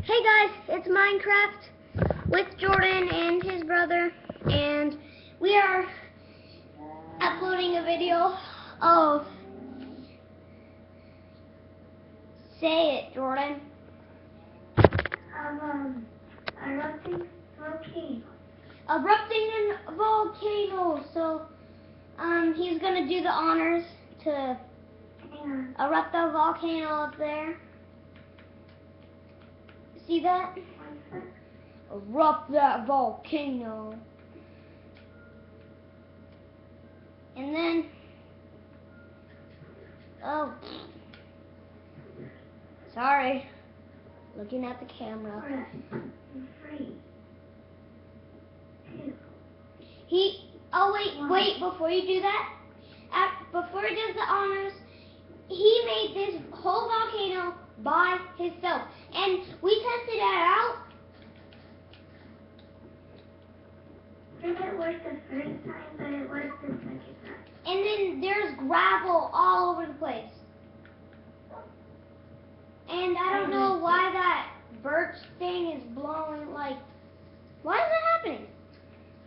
Hey guys, it's Minecraft with Jordan and his brother, and we are uploading a video of, say it, Jordan. Erupting volcano. Erupting in volcano. So, he's gonna do the honors to erupt the volcano up there. See that? Erupt that volcano. And then, oh, sorry, looking at the camera. 3, 2. Wait, before you do that, before he does the honors, he made this whole volcano by himself, and we tested it out. It worked the first time, but it worked the second time. And then there's gravel all over the place. And I don't know why that burp thing is blowing, like, why is that happening?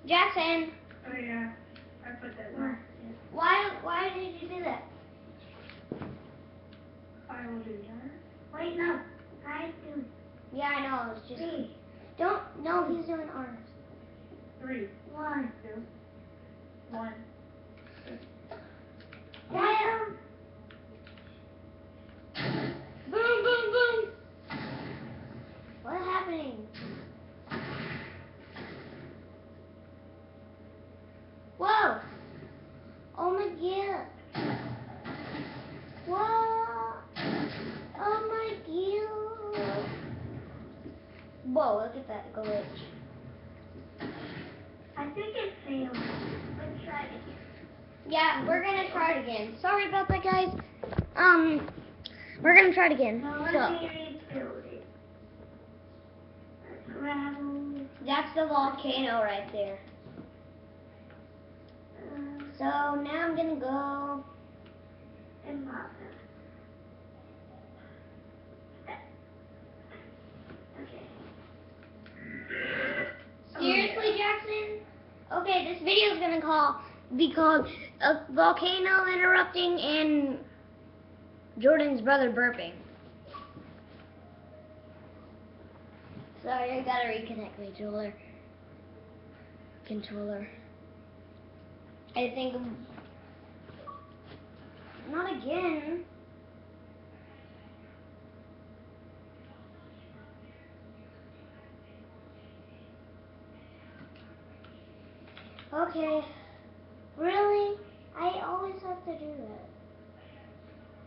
Jackson. Oh yeah, I put that there. Why did you do that? I will do that. Wait, no. I do it. Yeah, I know, it's just, 3. no, he's doing honors. 3, 1, 2, 1. Why? Boom, boom, boom. What's happening? Whoa. Oh my god. Whoa. Oh my god. Whoa, look at that glitch. I think it failed. Let's try it again. Yeah, we're gonna try it again. Sorry about that, guys. We're gonna try it again. No, let me rebuild it. That's gravel. That's the volcano right there. So now I'm gonna go And lava. Okay. Seriously, Jackson? Okay, this video is gonna be called Volcano Interrupting and Jordan's Brother Burping. Sorry, I gotta reconnect my controller. I think not again. Okay. Really? I always have to do that.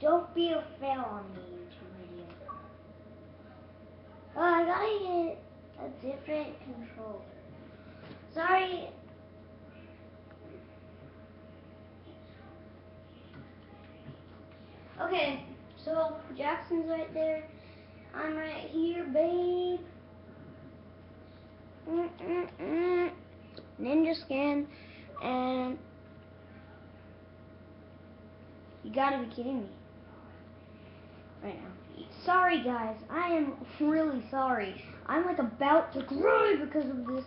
Don't be a fail on me, YouTube video. Oh, I gotta get a different controller. Sorry. Okay, so Jackson's right there. I'm right here, babe. Ninja scan, and you gotta be kidding me right now. Sorry guys, I am really sorry. I'm like about to cry because of this.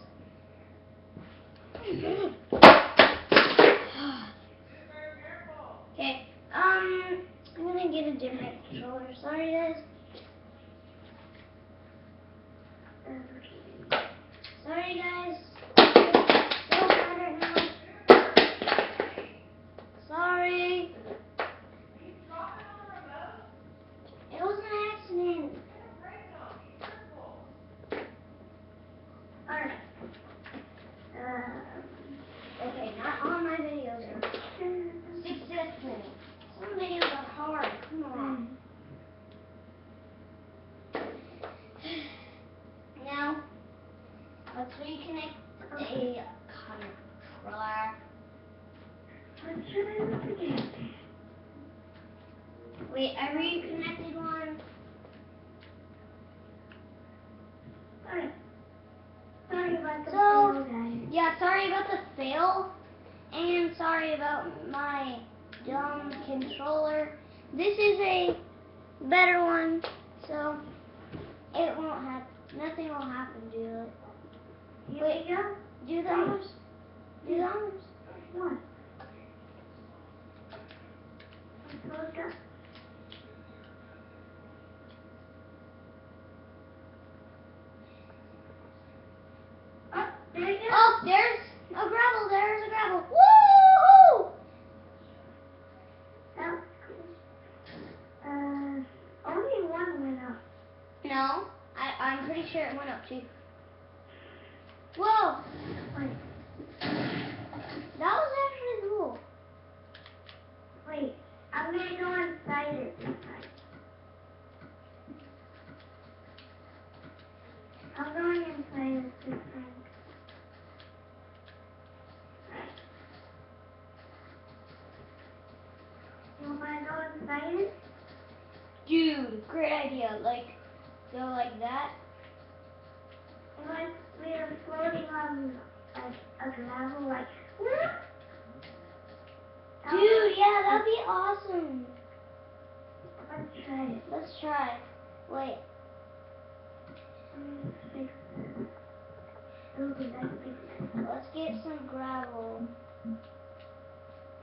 Okay, I'm gonna get a different controller. Sorry guys. Sorry guys. So bad right now. Sorry. It was an accident. Alright. Okay, not all my videos are successful. Some videos are hard. Come on. Now, let's reconnect a controller. Let's try this again. Wait, I reconnected one. Alright. Sorry about the So, fail, guys. yeah, sorry about the fail, and sorry about my dumb controller. This is a better one, so It won't happen. Nothing will happen, Julie. Here Wait, we go. do the honors. Do the honors. One. Close up. Oh, there you go. Oh, there's a gravel. There's a gravel. Woo! That was cool. Only one went up. No, I'm pretty sure it went up too. Whoa! Wait, That was actually cool. wait. I'm gonna go inside it this time. I'm going inside it this time. You wanna go inside it? Dude, great idea. Like, go like that. It was, we were floating on a gravel, like, Dude, yeah, that'd be awesome. Let's try it. Let's try. Wait. Ooh, that's big. Let's get some gravel.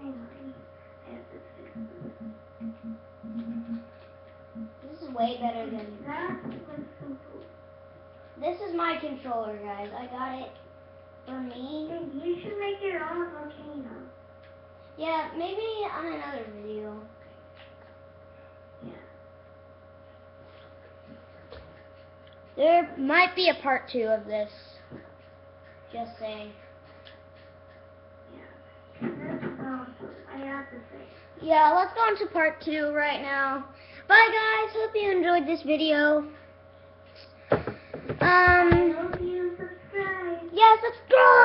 Hang on. I have to fix This is way better than... that. Was so cool. This is my controller, guys. I got it for me. Hey, you should make your own volcano. Yeah, maybe on another video. Yeah. There might be a part 2 of this. Just saying. Yeah. That's awesome. I have to say. Yeah, let's go on to part 2 right now. Bye, guys. Hope you enjoyed this video. I hope you subscribe. Yeah, subscribe.